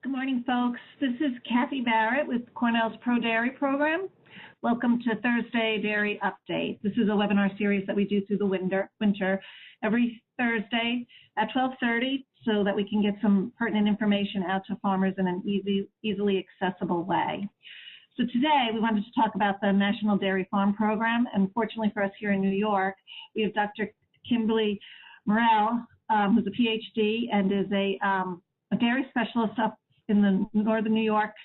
Good morning, folks. This is Kathy Barrett with Cornell's ProDairy program. Welcome to Thursday Dairy Update. This is a webinar series that we do through the winter every Thursday at 12:30 so that we can get some pertinent information out to farmers in an easily accessible way. So today we wanted to talk about the National Dairy Farm Program, and fortunately for us here in New York, we have Dr. Kimberly Morrill, who's a PhD and is a dairy specialist up in the Northern New York,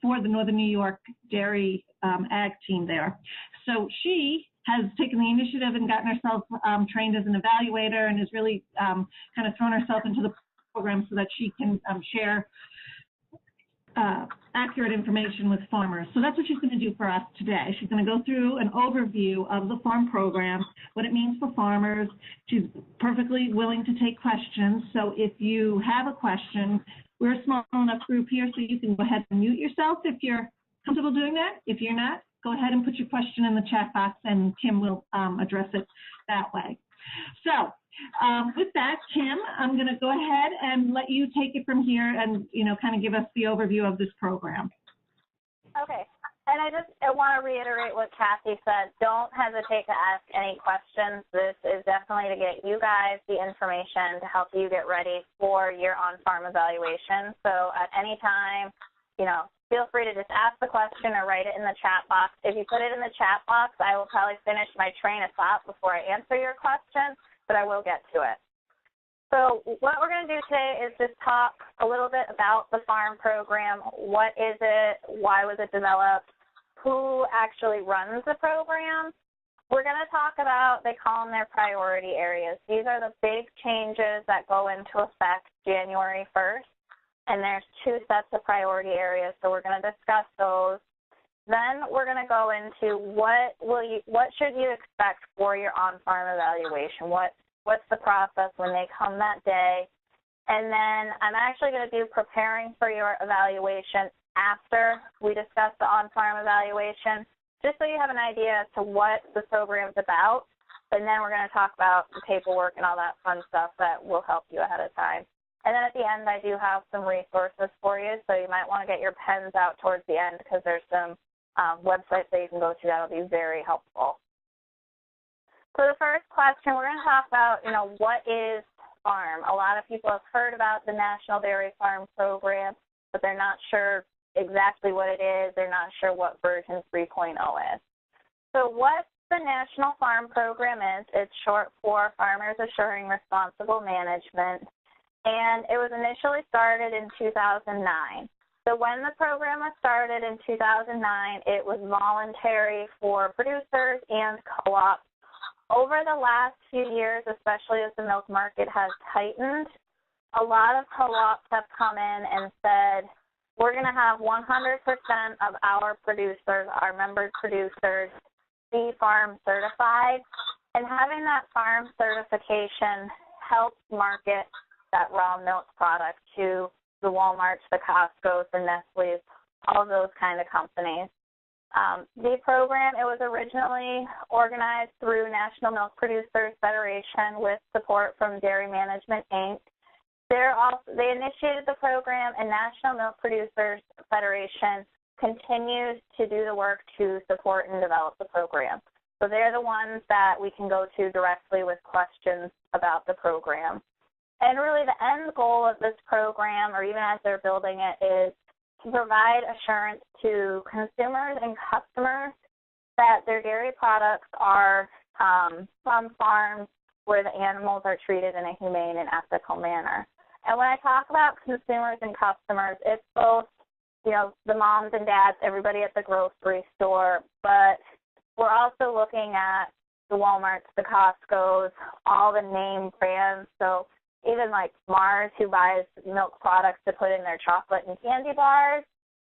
for the Northern New York Dairy Ag.Team there. So she has taken the initiative and gotten herself trained as an evaluator and has really kind of thrown herself into the program so that she can share accurate information with farmers. So that's what she's going to do for us today. She's going to go through an overview of the farm program, what it means for farmers. She's perfectly willing to take questions. So if you have a question, we're a small enough group here, so you can go ahead and mute yourself if you're comfortable doing that. If you're not, go ahead and put your question in the chat box, and Kim will address it that way. So with that, Kim, I'm going to go ahead and let you take it from here and, kind of give us the overview of this program. Okay. And I want to reiterate what Kathy said. Don't hesitate to ask any questions. This is definitely to get you guys the information to help you get ready for your on-farm evaluation. So at any time, feel free to just ask the question or write it in the chat box. If you put it in the chat box, I will probably finish my train of thought before I answer your question, but I will get to it. So what we're going to do today is just talk a little bit about the FARM program. What is it? Why was it developed? Who actually runs the program? We're going to talk about, they call them their priority areas. These are the big changes that go into effect January 1st, and there's two sets of priority areas, so we're going to discuss those. Then we're going to go into what should you expect for your on-farm evaluation? What's the process when they come that day? And then I'm actually going to do preparing for your evaluation after we discuss the on-farm evaluation, just so you have an idea as to what the program's about. And then we're going to talk about the paperwork and all that fun stuff that will help you ahead of time. And then at the end, I do have some resources for you, so you might want to get your pens out towards the end because there's some websites that you can go to that will be very helpful. So the first question, we're going to talk about, what is FARM? A lot of people have heard about the National Dairy Farm Program, but they're not sure exactly what it is. They're not sure what version 3.0 is. So what the National Farm Program is, it's short for Farmers Assuring Responsible Management, and it was initially started in 2009. So when the program was started in 2009, it was voluntary for producers and co-ops. Over the last few years, especially as the milk market has tightened, a lot of co-ops have come in and said, we're going to have 100% of our producers, our member producers, be FARM certified. And having that FARM certification helps market that raw milk product to the Walmarts, the Costco's, the Nestle's, all of those kind of companies. The program, it was originally organized through National Milk Producers Federation with support from Dairy Management, Inc. They initiated the program, and National Milk Producers Federation continues to do the work to support and develop the program. So they're the ones that we can go to directly with questions about the program. And really the end goal of this program, or even as they're building it, is to provide assurance to consumers and customers that their dairy products are from farms where the animals are treated in a humane and ethical manner. And when I talk about consumers and customers, it's both, the moms and dads, everybody at the grocery store, but we're also looking at the Walmarts, the Costco's, all the name brands. So even like Mars, who buys milk products to put in their chocolate and candy bars,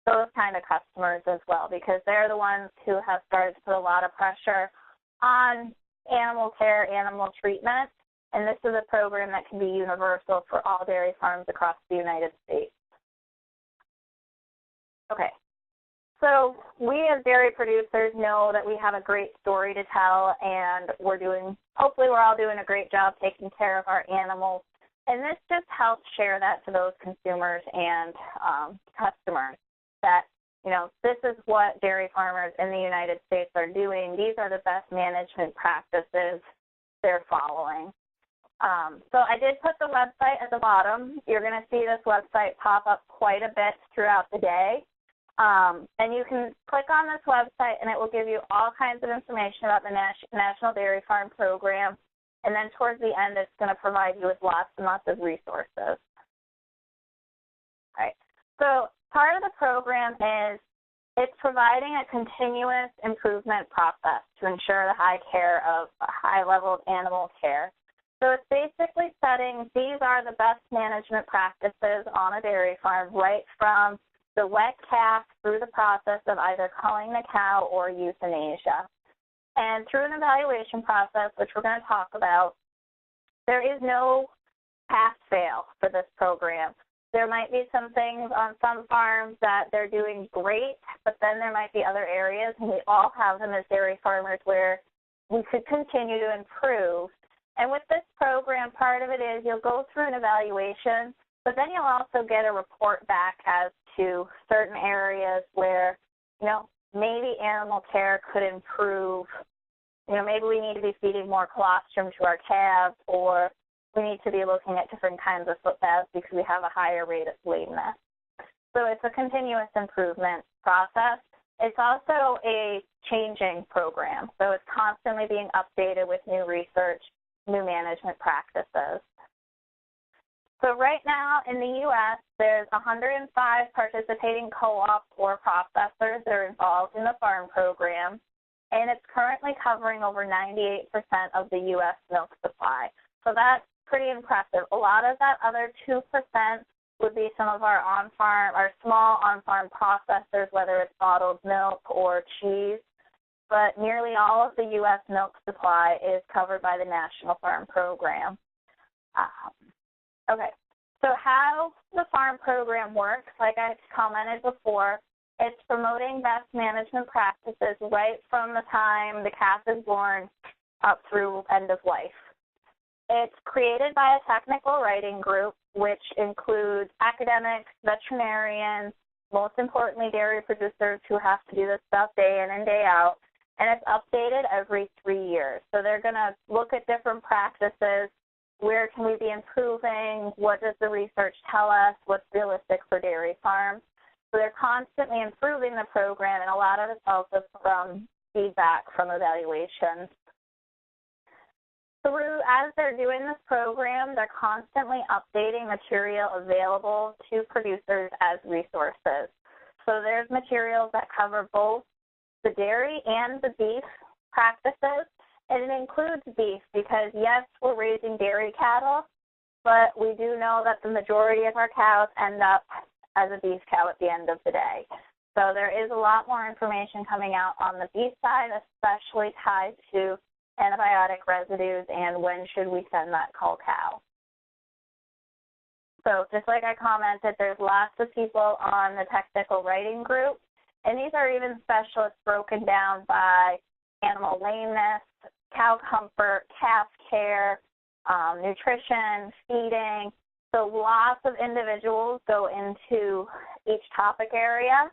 those kind of customers as well, because they're the ones who have started to put a lot of pressure on animal care, animal treatment. And this is a program that can be universal for all dairy farms across the United States. Okay, so we as dairy producers know that we have a great story to tell, and hopefully we're all doing a great job taking care of our animals. And this just helps share that to those consumers and customers that, you know, this is what dairy farmers in the United States are doing. These are the best management practices they're following. So I did put the website at the bottom. You're going to see this website pop up quite a bit throughout the day. And you can click on this website, and it will give you all kinds of information about the National Dairy Farm Program. And then towards the end, it's going to provide you with lots and lots of resources. All right. So part of the program is it's providing a continuous improvement process to ensure the high care of a high level of animal care. So it's basically setting these are the best management practices on a dairy farm, right from the wet calf through the process of either culling the cow or euthanasia. And through an evaluation process, which we're going to talk about, there is no pass-fail for this program. There might be some things on some farms that they're doing great, but then there might be other areas, and we all have them as dairy farmers, where we could continue to improve. And with this program, part of it is you'll go through an evaluation, but then you'll also get a report back as to certain areas where, you know, maybe animal care could improve. You know, maybe we need to be feeding more colostrum to our calves, or we need to be looking at different kinds of foot baths because we have a higher rate of lameness. So it's a continuous improvement process. It's also a changing program, so it's constantly being updated with new research, new management practices. So right now in the U.S., there's 105 participating co-ops or processors that are involved in the F.A.R.M program, and it's currently covering over 98% of the U.S. milk supply. So that's pretty impressive. A lot of that other 2% would be some of our on-farm, our small on-farm processors, whether it's bottled milk or cheese, but nearly all of the U.S. milk supply is covered by the National F.A.R.M program. Okay, so how the F.A.R.M program works, like I commented before, it's promoting best management practices right from the time the calf is born up through end of life. It's created by a technical writing group, which includes academics, veterinarians, most importantly, dairy producers who have to do this stuff day in and day out, and it's updated every 3 years. So they're going to look at different practices. Where can we be improving? What does the research tell us? What's realistic for dairy farms? So they're constantly improving the program, and a lot of it's also from feedback from evaluations. As they're doing this program, they're constantly updating material available to producers as resources. So there's materials that cover both the dairy and the beef practices, and it includes beef because, yes, we're raising dairy cattle, but we do know that the majority of our cows end up as a beef cow at the end of the day. So there is a lot more information coming out on the beef side, especially tied to antibiotic residues and when should we send that cull cow. So just like I commented, there's lots of people on the technical writing group, and these are even specialists broken down by animal lameness, cow comfort, calf care, nutrition, feeding. So lots of individuals go into each topic area,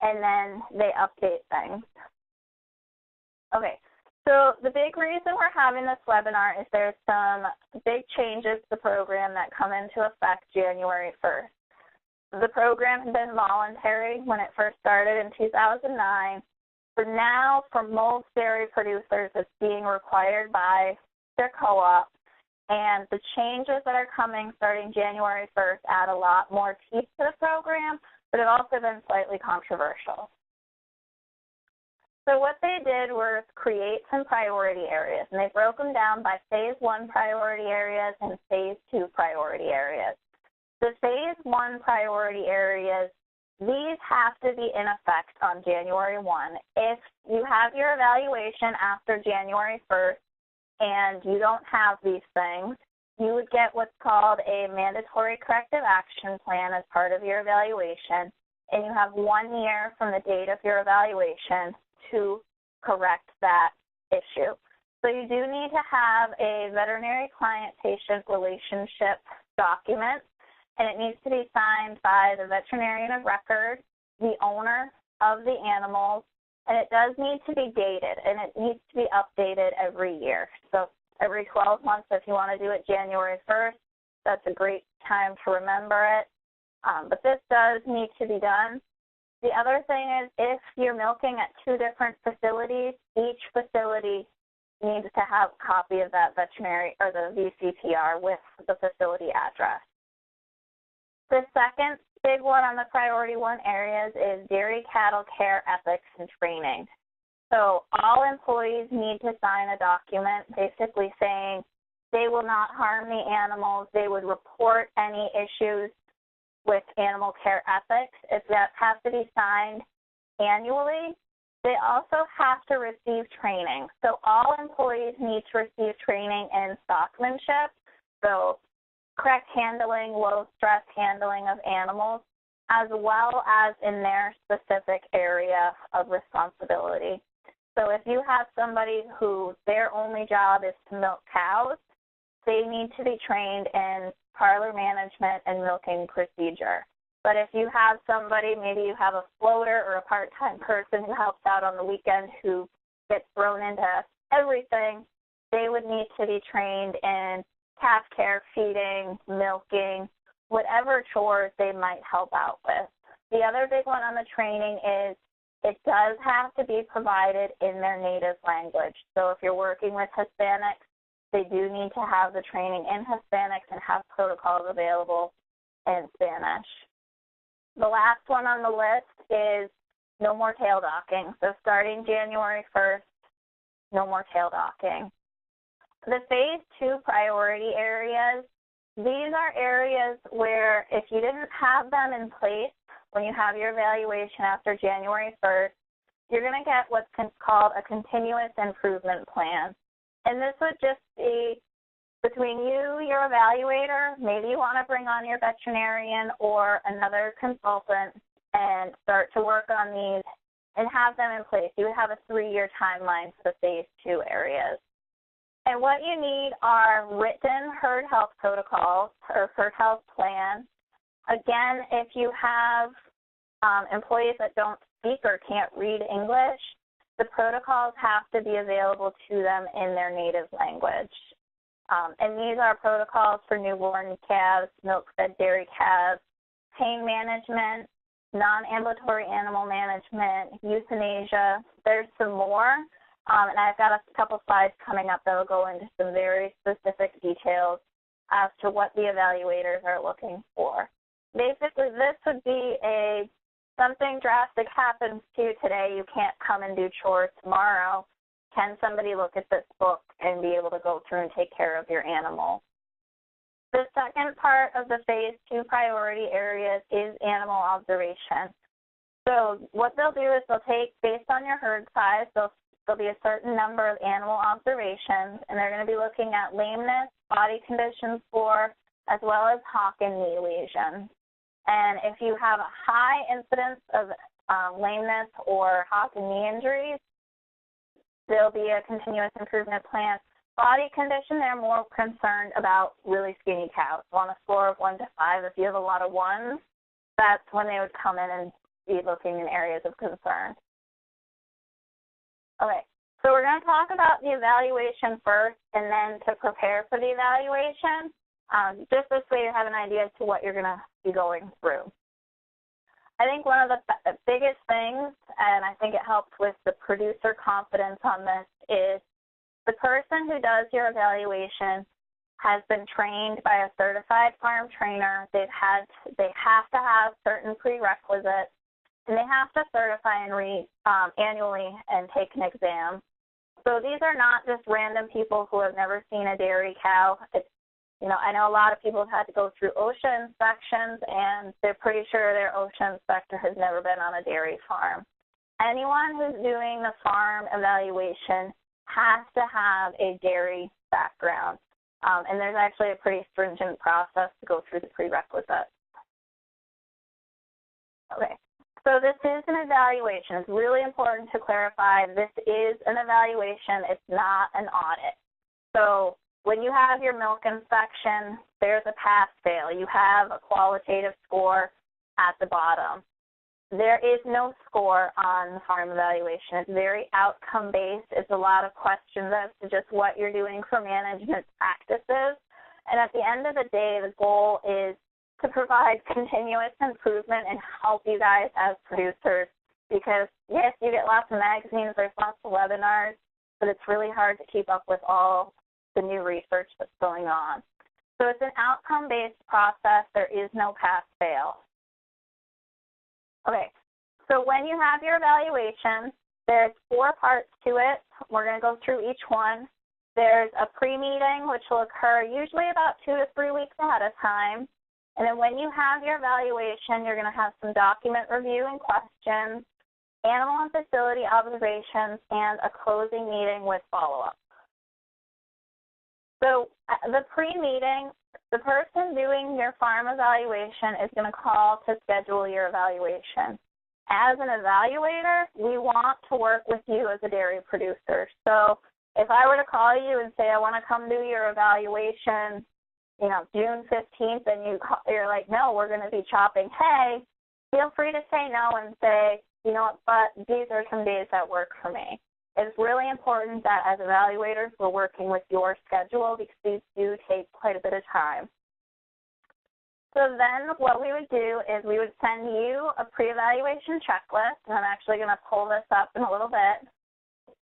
and then they update things. Okay, so the big reason we're having this webinar is there's some big changes to the program that come into effect January 1st. The program had been voluntary when it first started in 2009. For now, for most dairy producers, it's being required by their co-op, and the changes that are coming starting January 1st add a lot more teeth to the program, but have also been slightly controversial. So what they did was create some priority areas, and they broke them down by Phase 1 priority areas and Phase 2 priority areas. The Phase 1 priority areas, these have to be in effect on January 1. If you have your evaluation after January 1st and you don't have these things, you would get what's called a mandatory corrective action plan as part of your evaluation, and you have 1 year from the date of your evaluation to correct that issue. So you do need to have a veterinary client-patient relationship document, and it needs to be signed by the veterinarian of record, the owner of the animals, and it does need to be dated, and it needs to be updated every year. So every 12 months, if you want to do it January 1st, that's a great time to remember it. But this does need to be done. The other thing is if you're milking at 2 different facilities, each facility needs to have a copy of that veterinary or the VCPR with the facility address. The second big one on the priority 1 areas is dairy cattle care ethics and training. So all employees need to sign a document basically saying they will not harm the animals, they would report any issues with animal care ethics. If that has to be signed annually, they also have to receive training. So all employees need to receive training in stockmanship, so correct handling, low stress handling of animals, as well as in their specific area of responsibility. So if you have somebody who their only job is to milk cows, they need to be trained in parlor management and milking procedure. But if you have somebody, maybe you have a floater or a part-time person who helps out on the weekend who gets thrown into everything, they would need to be trained in calf care, feeding, milking, whatever chores they might help out with. The other big one on the training is it does have to be provided in their native language. So if you're working with Hispanics, they do need to have the training in Hispanics and have protocols available in Spanish. The last one on the list is no more tail docking. So starting January 1st, no more tail docking. The phase 2 priority areas, these are areas where if you didn't have them in place when you have your evaluation after January 1st, you're going to get what's called a continuous improvement plan. And this would just be between you, your evaluator, maybe you want to bring on your veterinarian or another consultant and start to work on these and have them in place. You would have a 3-year timeline for the phase 2 areas. And what you need are written herd health protocols or herd health plans. Again, if you have employees that don't speak or can't read English, the protocols have to be available to them in their native language. And these are protocols for newborn calves, milk-fed dairy calves, pain management, non-ambulatory animal management, euthanasia. There's some more. And I've got a couple slides coming up that will go into some very specific details as to what the evaluators are looking for. Basically, this would be something drastic happens to you today, you can't come and do chores tomorrow. Can somebody look at this book and be able to go through and take care of your animal? The second part of the phase 2 priority areas is animal observation. So what they'll do is they'll take, based on your herd size, there'll be a certain number of animal observations, and they're going to be looking at lameness, body condition score, as well as hock and knee lesions. And if you have a high incidence of lameness or hock and knee injuries, there'll be a continuous improvement plan. Body condition, they're more concerned about really skinny cows. So on a score of 1 to 5, if you have a lot of 1s, that's when they would come in and be looking in areas of concern. Okay, so we're going to talk about the evaluation first and then to prepare for the evaluation, just this way you have an idea as to what you're going to be going through. I think one of the biggest things, and I think it helps with the producer confidence on this, is the person who does your evaluation has been trained by a certified farm trainer. They have to have certain prerequisites, and they have to certify and annually and take an exam. So these are not just random people who have never seen a dairy cow. I know a lot of people have had to go through OSHA inspections, and they're pretty sure their OSHA inspector has never been on a dairy farm. Anyone who's doing the farm evaluation has to have a dairy background, and there's actually a pretty stringent process to go through the prerequisites. Okay. So this is an evaluation. It's really important to clarify this is an evaluation. It's not an audit. So when you have your milk inspection, there's a pass-fail. You have a qualitative score at the bottom. There is no score on the farm evaluation. It's very outcome-based. It's a lot of questions as to just what you're doing for management practices. And at the end of the day, the goal is to provide continuous improvement and help you guys as producers. Because, yes, you get lots of magazines, there's lots of webinars, but it's really hard to keep up with all the new research that's going on. So it's an outcome-based process. There is no pass-fail. Okay, so when you have your evaluation, there's 4 parts to it. We're going to go through each one. There's a pre-meeting, which will occur usually about 2 to 3 weeks ahead of time. And then when you have your evaluation, you're going to have some document review and questions, animal and facility observations, and a closing meeting with follow-up. So the pre-meeting, the person doing your farm evaluation is going to call to schedule your evaluation. As an evaluator, we want to work with you as a dairy producer. So if I were to call you and say, I want to come do your evaluation, June 15th, and you're like, no, we're going to be chopping hay, feel free to say no and say, you know what, but these are some days that work for me. It's really important that as evaluators, we're working with your schedule because these do take quite a bit of time. So then what we would do is we would send you a pre-evaluation checklist, and I'm actually going to pull this up in a little bit.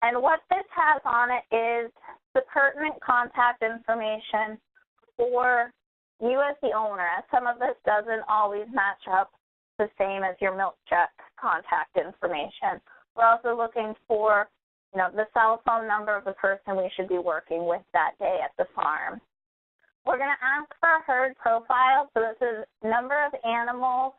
And what this has on it is the pertinent contact information for you as the owner, as some of this doesn't always match up the same as your milk check contact information. We're also looking for the cell phone number of the person we should be working with that day at the farm. We're going to ask for a herd profile. So this is number of animals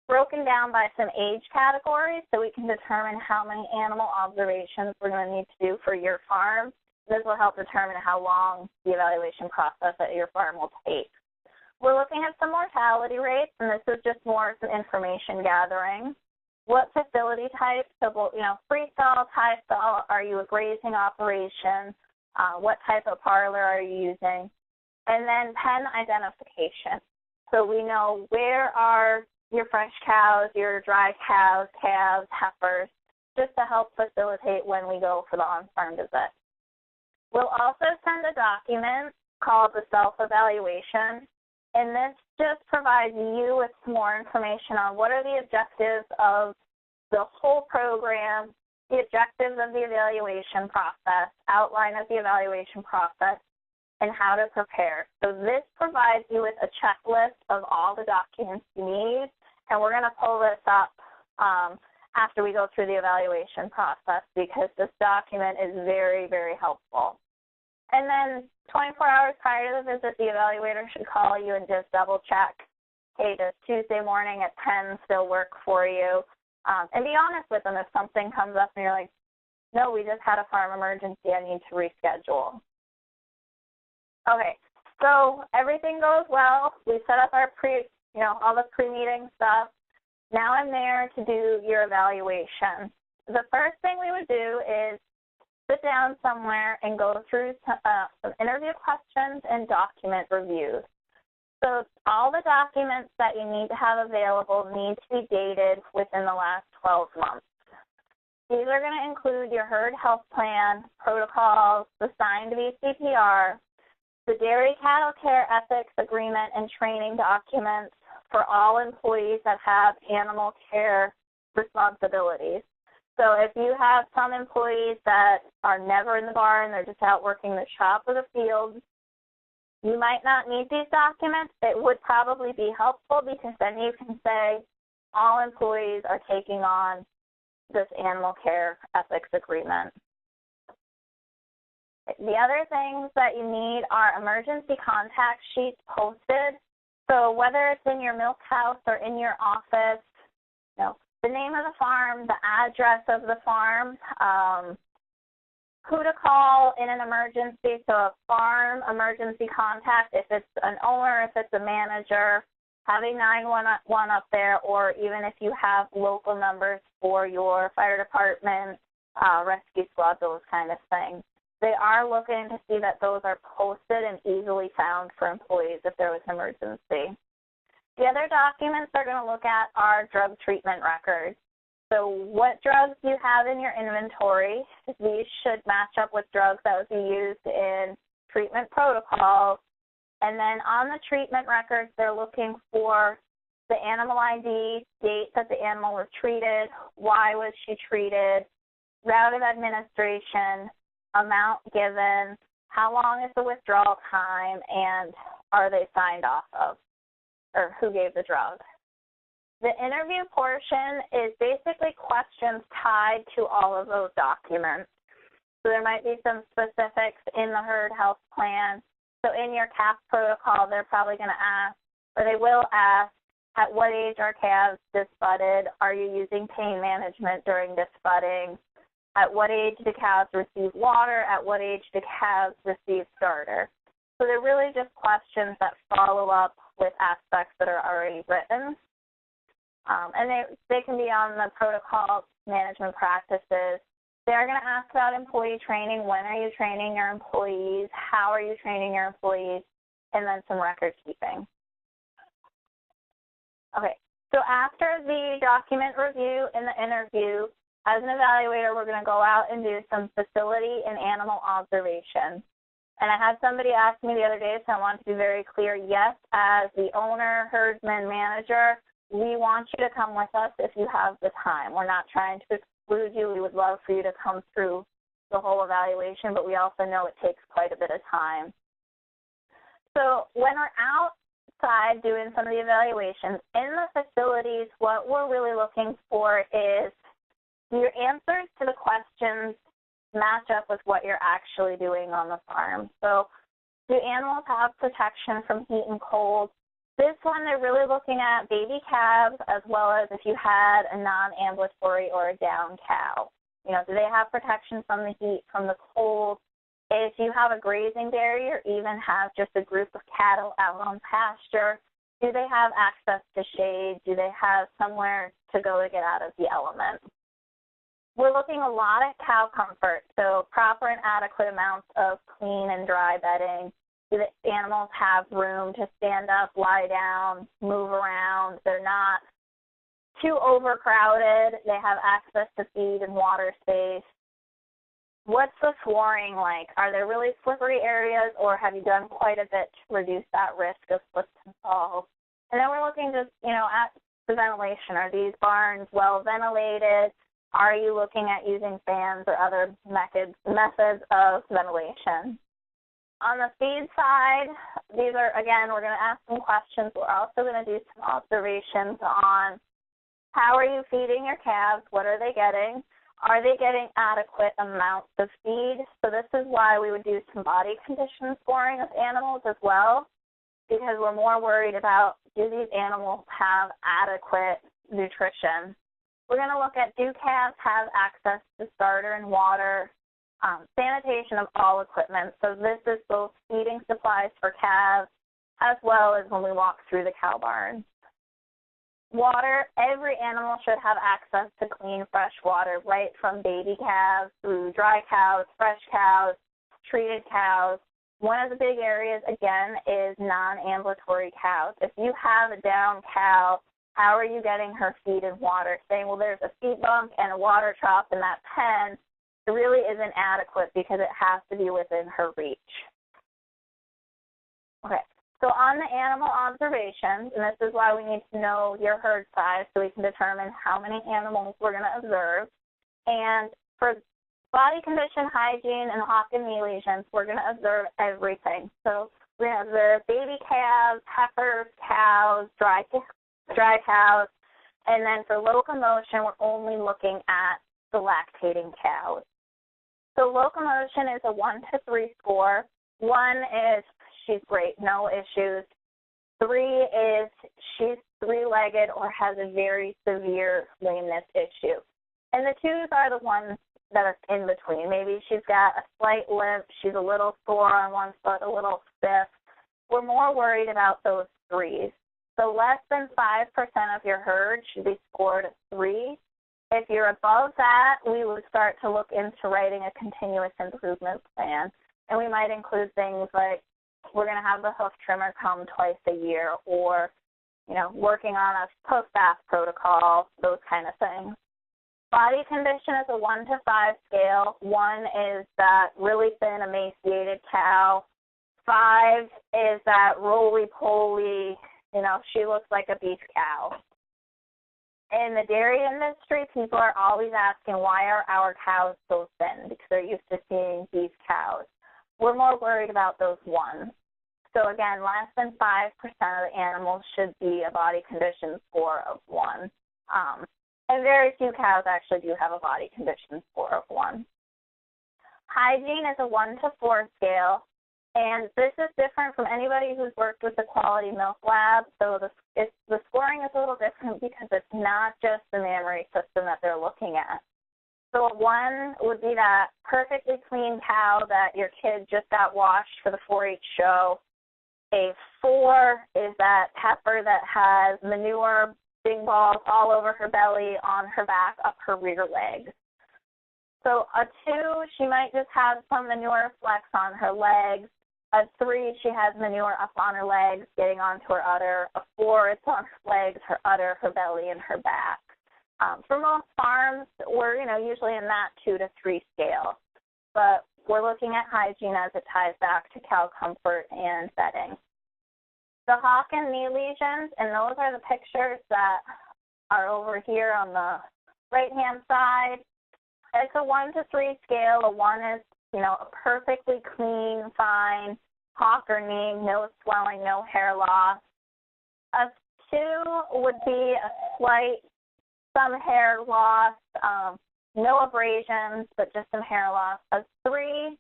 broken down by some age categories so we can determine how many animal observations we're going to need to do for your farm. This will help determine how long the evaluation process at your farm will take. We're looking at some mortality rates, and this is just more some information gathering. What facility type, so freestall, tie stall, are you a grazing operation? What type of parlor are you using? And then pen identification. So we know where are your fresh cows, your dry cows, calves, heifers, just to help facilitate when we go for the on-farm visit. We'll also send a document called the self-evaluation, and this just provides you with more information on what are the objectives of the whole program, the objectives of the evaluation process, outline of the evaluation process, and how to prepare. So this provides you with a checklist of all the documents you need, and we're going to pull this up after we go through the evaluation process because this document is very, very helpful. And then 24 hours prior to the visit, the evaluator should call you and just double check, hey, does Tuesday morning at 10 still work for you? And be honest with them if something comes up and you're like, no, we just had a farm emergency, I need to reschedule. Okay, so everything goes well. We set up our all the pre-meeting stuff. Now I'm there to do your evaluation. The first thing we would do is sit down somewhere and go through some interview questions and document reviews. So all the documents that you need to have available need to be dated within the last 12 months. These are going to include your herd health plan, protocols, the signed VCPR, the dairy cattle care ethics agreement and training documents for all employees that have animal care responsibilities. So if you have some employees that are never in the barn, they're just out working the shop or the field, you might not need these documents. It would probably be helpful because then you can say all employees are taking on this animal care ethics agreement. The other things that you need are emergency contact sheets posted. So whether it's in your milk house or in your office, the name of the farm, the address of the farm, who to call in an emergency, so a farm emergency contact, if it's an owner, if it's a manager, having 911 up there, or even if you have local numbers for your fire department, rescue squad, those kind of things. they are looking to see that those are posted and easily found for employees if there was an emergency. The other documents they're going to look at are drug treatment records. So what drugs you have in your inventory, these should match up with drugs that would be used in treatment protocols. And then on the treatment records, they're looking for the animal ID, date that the animal was treated, why was she treated, route of administration, amount given, how long is the withdrawal time, and are they signed off of, or who gave the drug. The interview portion is basically questions tied to all of those documents. So there might be some specifics in the herd health plan. So in your calf protocol, they're probably going to ask, or they will ask, at what age are calves disbudded? Are you using pain management during disbudding? At what age do calves receive water? At what age do calves receive starter? So they're really just questions that follow up with aspects that are already written. And they can be on the protocol management practices. They are going to ask about employee training. When are you training your employees? How are you training your employees? And then some record keeping. Okay, so after the document review and the interview, as an evaluator, we're going to go out and do some facility and animal observation. And I had somebody ask me the other day, so I want to be very clear, yes, as the owner, herdsman, manager, we want you to come with us if you have the time. We're not trying to exclude you. We would love for you to come through the whole evaluation, but we also know it takes quite a bit of time. So when we're outside doing some of the evaluations, in the facilities, what we're really looking for is, do your answers to the questions match up with what you're actually doing on the farm? So do animals have protection from heat and cold? This one, they're really looking at baby calves as well as if you had a non-ambulatory or a down cow. You know, do they have protection from the heat, from the cold? If you have a grazing dairy or even have just a group of cattle out on pasture, do they have access to shade? Do they have somewhere to go to get out of the element? We're looking a lot at cow comfort, so proper and adequate amounts of clean and dry bedding. Do the animals have room to stand up, lie down, move around? They're not too overcrowded. They have access to feed and water space. What's the flooring like? Are there really slippery areas, or have you done quite a bit to reduce that risk of slips and falls? And then we're looking just, at the ventilation. Are these barns well ventilated? Are you looking at using fans or other methods of ventilation? On the feed side, these are, again, we're going to ask some questions. We're also going to do some observations on how are you feeding your calves? What are they getting? Are they getting adequate amounts of feed? So this is why we would do some body condition scoring of animals as well, because we're more worried about, do these animals have adequate nutrition? We're going to look at, do calves have access to starter and water? Sanitation of all equipment. So this is both feeding supplies for calves as well as when we walk through the cow barn. Water, every animal should have access to clean, fresh water, right from baby calves through dry cows, fresh cows, treated cows. One of the big areas, again, is non-ambulatory cows. If you have a down cow, how are you getting her feed and water? Saying, well, there's a feed bunk and a water trough in that pen, it really isn't adequate because it has to be within her reach. Okay, so on the animal observations, and this is why we need to know your herd size so we can determine how many animals we're going to observe. And for body condition, hygiene, and hock and knee lesions, we're going to observe everything. So we're going to observe baby calves, heifers, cows, dry cows, and then for locomotion, we're only looking at the lactating cows. So locomotion is a 1 to 3 score. 1 is she's great, no issues. 3 is she's three-legged or has a very severe lameness issue. And the 2s are the ones that are in between. Maybe she's got a slight limp, she's a little sore on one foot, a little stiff. We're more worried about those 3s. So less than 5% of your herd should be scored a 3. If you're above that, we would start to look into writing a continuous improvement plan. And we might include things like we're going to have the hoof trimmer come twice a year, or, working on a post-bath protocol, those kind of things. Body condition is a 1 to 5 scale. 1 is that really thin, emaciated cow. 5 is that roly-poly, she looks like a beef cow. In the dairy industry, people are always asking, why are our cows so thin? Because they're used to seeing beef cows. We're more worried about those ones. So again, less than 5% of the animals should be a body condition score of 1. And very few cows actually do have a body condition score of 1. Hygiene is a 1 to 4 scale. And this is different from anybody who's worked with the quality milk lab. So the scoring is a little different because it's not just the mammary system that they're looking at. So a 1 would be that perfectly clean cow that your kid just got washed for the 4-H show. A 4 is that heifer that has manure, big balls all over her belly, on her back, up her rear legs. So a 2, she might just have some manure flecks on her legs. A 3, she has manure up on her legs, getting onto her udder. A 4, it's on her legs, her udder, her belly, and her back. For most farms, we're usually in that 2 to 3 scale, but we're looking at hygiene as it ties back to cow comfort and bedding. The hock and knee lesions, and those are the pictures that are over here on the right-hand side. It's a 1 to 3 scale. A 1 is a perfectly clean, fine hock or knee, no swelling, no hair loss. A 2 would be a slight, some hair loss, no abrasions, but just some hair loss. A 3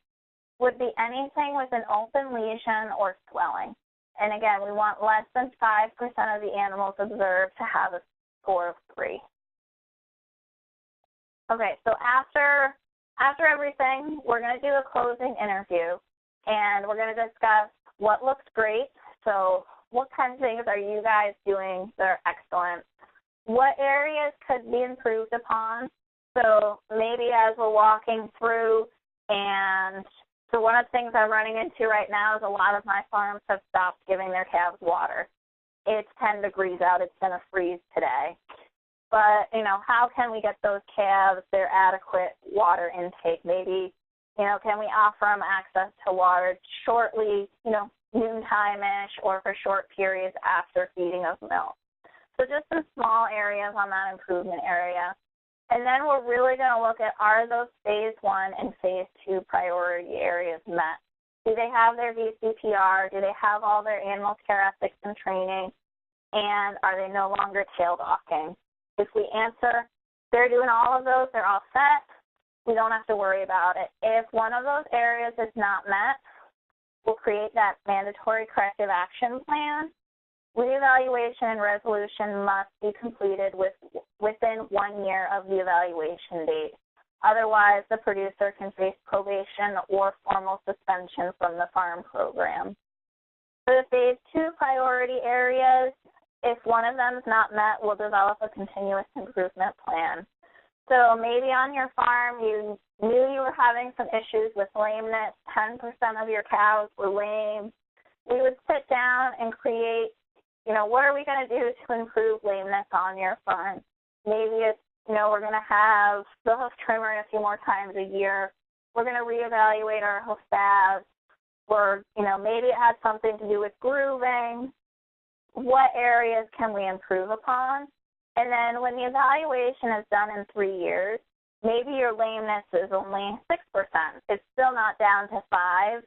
would be anything with an open lesion or swelling. And again, we want less than 5% of the animals observed to have a score of 3. Okay, so after everything, we're going to do a closing interview, and we're going to discuss what looks great. So what kind of things are you guys doing that are excellent? What areas could be improved upon? So maybe as we're walking through, and so one of the things I'm running into right now is a lot of my farms have stopped giving their calves water. It's 10 degrees out. It's going to freeze today. But, how can we get those calves their adequate water intake? Maybe, can we offer them access to water shortly, noontime-ish, or for short periods after feeding of milk? So just some small areas on that improvement area. And then we're really going to look at, are those phase 1 and phase 2 priority areas met? Do they have their VCPR? Do they have all their animal care ethics and training? And are they no longer tail docking? If we answer, they're doing all of those, they're all set, we don't have to worry about it. If one of those areas is not met, we'll create that mandatory corrective action plan. Reevaluation and resolution must be completed within 1 year of the evaluation date. Otherwise, the producer can face probation or formal suspension from the farm program. For the phase 2 priority areas, if one of them is not met, we'll develop a continuous improvement plan. So maybe on your farm you knew you were having some issues with lameness, 10% of your cows were lame. We would sit down and create, what are we going to do to improve lameness on your farm? Maybe it's, we're going to have the hoof trimmer a few more times a year. We're going to reevaluate our hoof baths. Or, maybe it has something to do with grooving. What areas can we improve upon? And then when the evaluation is done in 3 years, maybe your lameness is only 6%. It's still not down to 5%,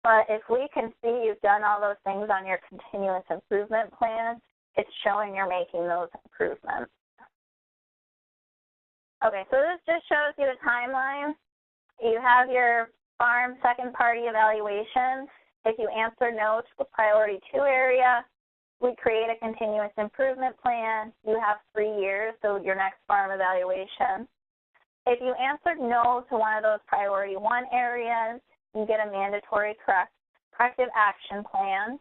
but if we can see you've done all those things on your continuous improvement plan, it's showing you're making those improvements. Okay, so this just shows you the timeline. You have your farm second-party evaluation. If you answer no to the priority 2 area, we create a continuous improvement plan. You have 3 years, so your next farm evaluation. If you answered no to one of those priority 1 areas, you get a mandatory corrective action plan.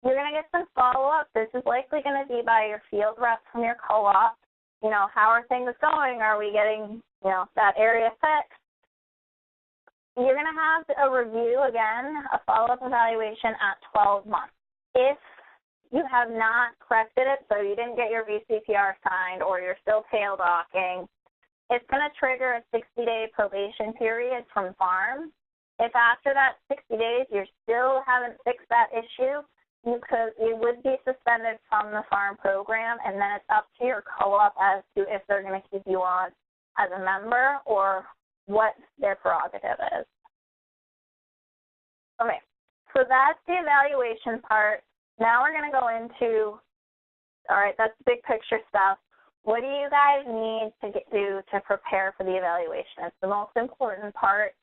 You're going to get some follow-up. This is likely going to be by your field rep from your co-op. you know, how are things going? Are we getting, you know, that area fixed? You're going to have a review again, a follow-up evaluation at 12 months. If you have not corrected it, so you didn't get your VCPR signed or you're still tail docking, it's going to trigger a 60-day probation period from F.A.R.M. If after that 60 days you still haven't fixed that issue, you would be suspended from the F.A.R.M program, and then it's up to your co-op as to if they're going to keep you on as a member or what their prerogative is. Okay, so that's the evaluation part. Now we're going to go into, all right, that's the big picture stuff. What do you guys need to do to prepare for the evaluation? It's the most important part,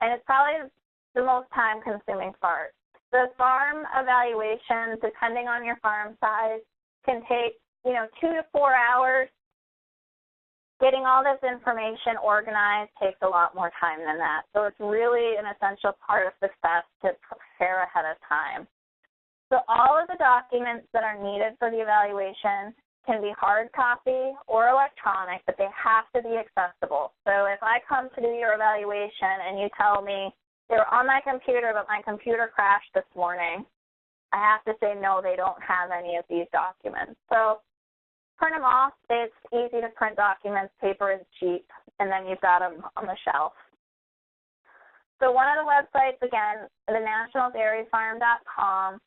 and it's probably the most time-consuming part. The F.A.R.M evaluation, depending on your farm size, can take, 2 to 4 hours. Getting all this information organized takes a lot more time than that. So it's really an essential part of success to prepare ahead of time. So all of the documents that are needed for the evaluation can be hard copy or electronic, but they have to be accessible. So if I come to do your evaluation and you tell me they were on my computer, but my computer crashed this morning, I have to say, no, they don't have any of these documents. So print them off. It's easy to print documents. Paper is cheap, and then you've got them on the shelf. So one of the websites, again, the nationaldairyfarm.com.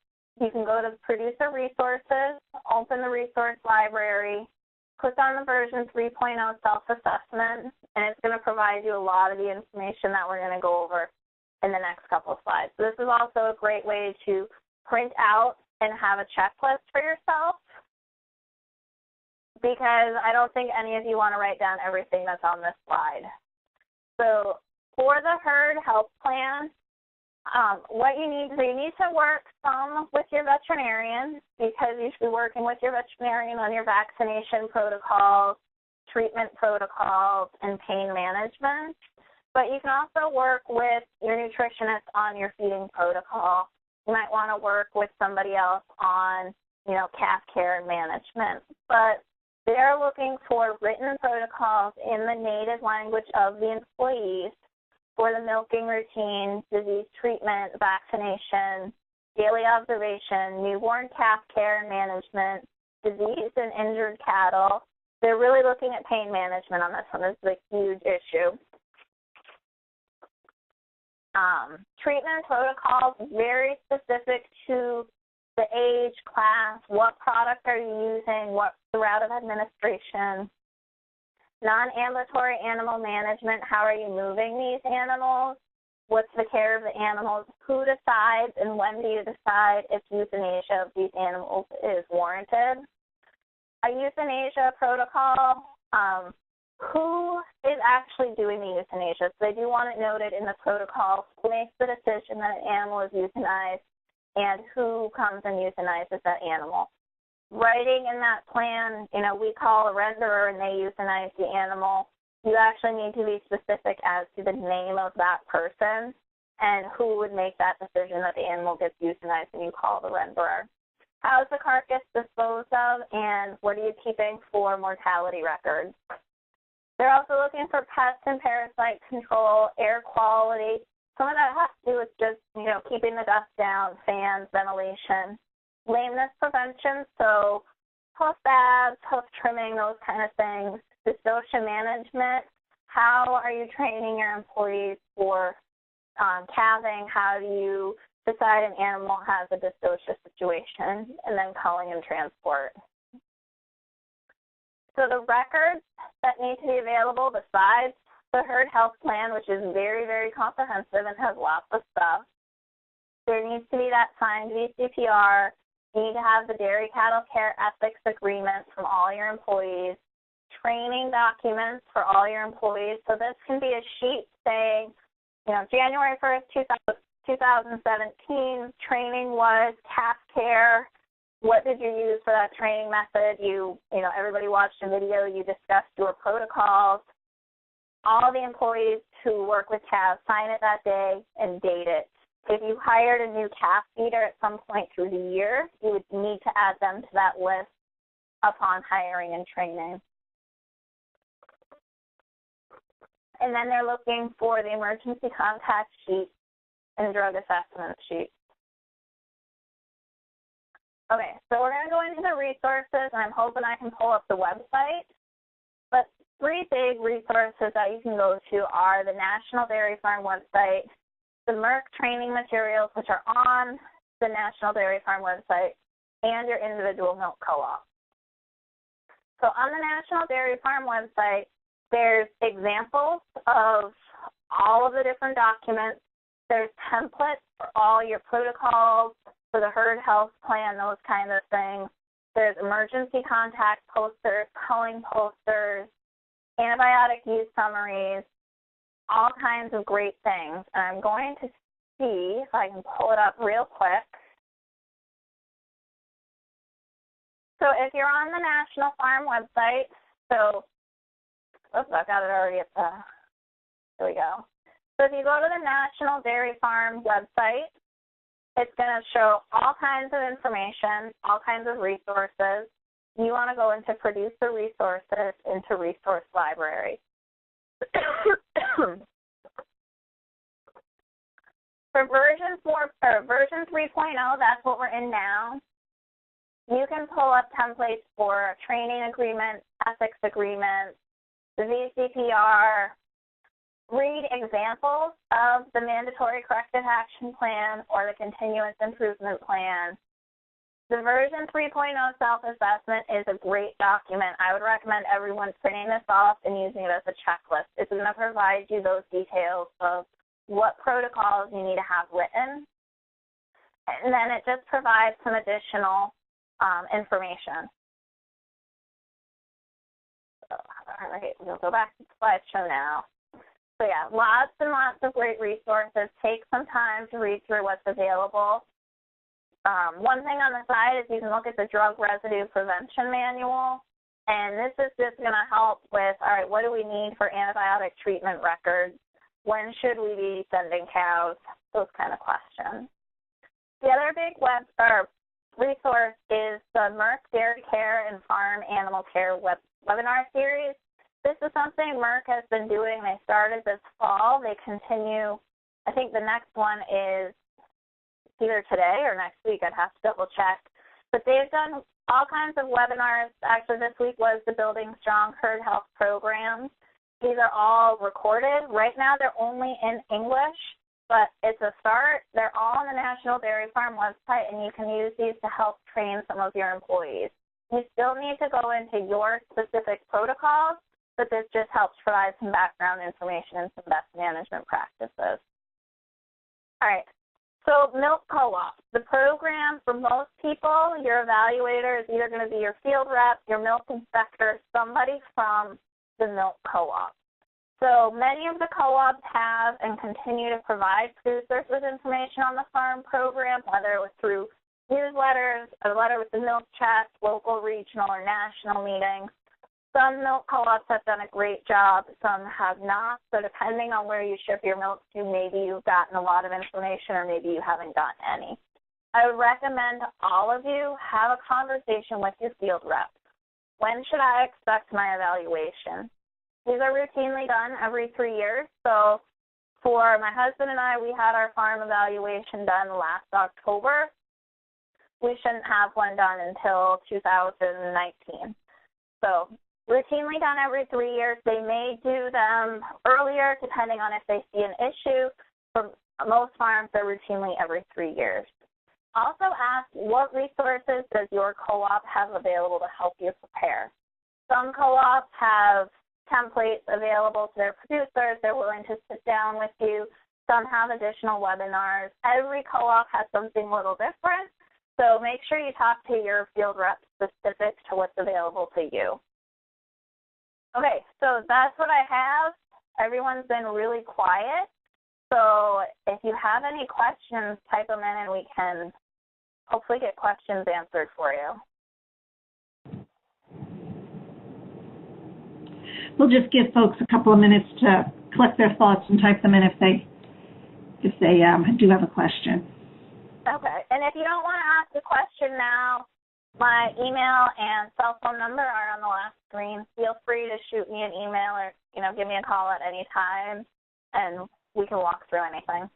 You can go to Producer Resources, open the resource library, click on the version 3.0 self-assessment, and it's going to provide you a lot of the information that we're going to go over in the next couple of slides. So this is also a great way to print out and have a checklist for yourself, because I don't think any of you want to write down everything that's on this slide. So for the herd health plan, what you need to work some with your veterinarian, because you should be working with your veterinarian on your vaccination protocols, treatment protocols, and pain management. But you can also work with your nutritionist on your feeding protocol. You might want to work with somebody else on, calf care and management. But they're looking for written protocols in the native language of the employees for the milking routine, disease treatment, vaccination, daily observation, newborn calf care and management, diseased and injured cattle. They're really looking at pain management on this one. This is a huge issue. Treatment protocols very specific to the age, class, what product are you using, what's the route of administration. Non-ambulatory animal management, how are you moving these animals? What's the care of the animals? Who decides and when do you decide if euthanasia of these animals is warranted? A euthanasia protocol, who is actually doing the euthanasia? So they do want it noted in the protocol who makes the decision that an animal is euthanized and who comes and euthanizes that animal. Writing in that plan, we call a renderer and they euthanize the animal. You actually need to be specific as to the name of that person and who would make that decision that the animal gets euthanized and you call the renderer. How is the carcass disposed of, and what are you keeping for mortality records? They're also looking for pest and parasite control, air quality. Some of that has to do with just, keeping the dust down, fans, ventilation. Lameness prevention, so hoof baths, hoof trimming, those kind of things. Dystocia management, how are you training your employees for calving? How do you decide an animal has a dystocia situation? And then culling and transport. So the records that need to be available besides the herd health plan, which is very, very comprehensive and has lots of stuff, there needs to be that signed VCPR. You need to have the dairy cattle care ethics agreement from all your employees, training documents for all your employees. So this can be a sheet saying, January 1st, 2017, training was calf care. What did you use for that training method? Everybody watched a video. You discussed your protocols. All the employees who work with calves sign it that day and date it. If you hired a new calf feeder at some point through the year, you would need to add them to that list upon hiring and training. And then they're looking for the emergency contact sheet and drug assessment sheet. Okay, so we're going to go into the resources, and I'm hoping I can pull up the website. But 3 big resources that you can go to are the National Dairy Farm website, the Merck training materials, which are on the National Dairy Farm website, and your individual milk co-op. So on the National Dairy Farm website, there's examples of all of the different documents. There's templates for all your protocols, for the herd health plan, those kind of things. There's emergency contact posters, culling posters, antibiotic use summaries, all kinds of great things. And I'm going to see if I can pull it up real quick. So if you're on the National Farm website, oops, I've got it already at the, there we go. So if you go to the National Dairy Farm website, it's going to show all kinds of information, all kinds of resources. You want to go into Producer Resources, into Resource Library. For version 3.0, that's what we're in now. You can pull up templates for training agreements, ethics agreements, the VCPR, read examples of the Mandatory Corrective Action Plan or the Continuous Improvement Plan. The version 3.0 self-assessment is a great document. I would recommend everyone printing this off and using it as a checklist. It's going to provide you those details of what protocols you need to have written. And then it just provides some additional information. So, all right, we'll go back to the slideshow now. So yeah, lots and lots of great resources. Take some time to read through what's available. One thing on the side is you can look at the Drug Residue Prevention Manual, and this is just going to help with, all right, what do we need for antibiotic treatment records? When should we be sending cows? Those kind of questions. The other big resource is the Merck Dairy Care and Farm Animal Care webinar series. This is something Merck has been doing. They started this fall. They continue. I think the next one is either today or next week. I'd have to double check. But they've done all kinds of webinars. Actually, this week was the Building Strong Herd Health Programs. These are all recorded. Right now, they're only in English, but it's a start. They're all on the National Dairy Farm website, and you can use these to help train some of your employees. You still need to go into your specific protocols, but this just helps provide some background information and some best management practices. All right, so milk co-op. The program for most people, your evaluator is either going to be your field rep, your milk inspector, somebody from the milk co-op. So many of the co-ops have and continue to provide producers with information on the farm program, whether it was through newsletters, a letter with the milk chats, local, regional, or national meetings. Some milk co-ops have done a great job, some have not. So depending on where you ship your milk to, maybe you've gotten a lot of information or maybe you haven't gotten any. I would recommend all of you have a conversation with your field rep. When should I expect my evaluation? These are routinely done every 3 years. So for my husband and I, we had our farm evaluation done last October. We shouldn't have one done until 2019. So routinely done every 3 years. They may do them earlier depending on if they see an issue. For most farms, they're routinely every 3 years. Also ask, what resources does your co-op have available to help you prepare? Some co-ops have templates available to their producers. They're willing to sit down with you. Some have additional webinars. Every co-op has something a little different. So make sure you talk to your field rep specific to what's available to you. Okay, so that's what I have. Everyone's been really quiet. So if you have any questions, type them in and we can hopefully get questions answered for you. We'll just give folks a couple of minutes to collect their thoughts and type them in if they do have a question. Okay, and if you don't want to ask a question now, My email and cell phone number are on the last screen. Feel free to shoot me an email or, give me a call at any time, and we can walk through anything.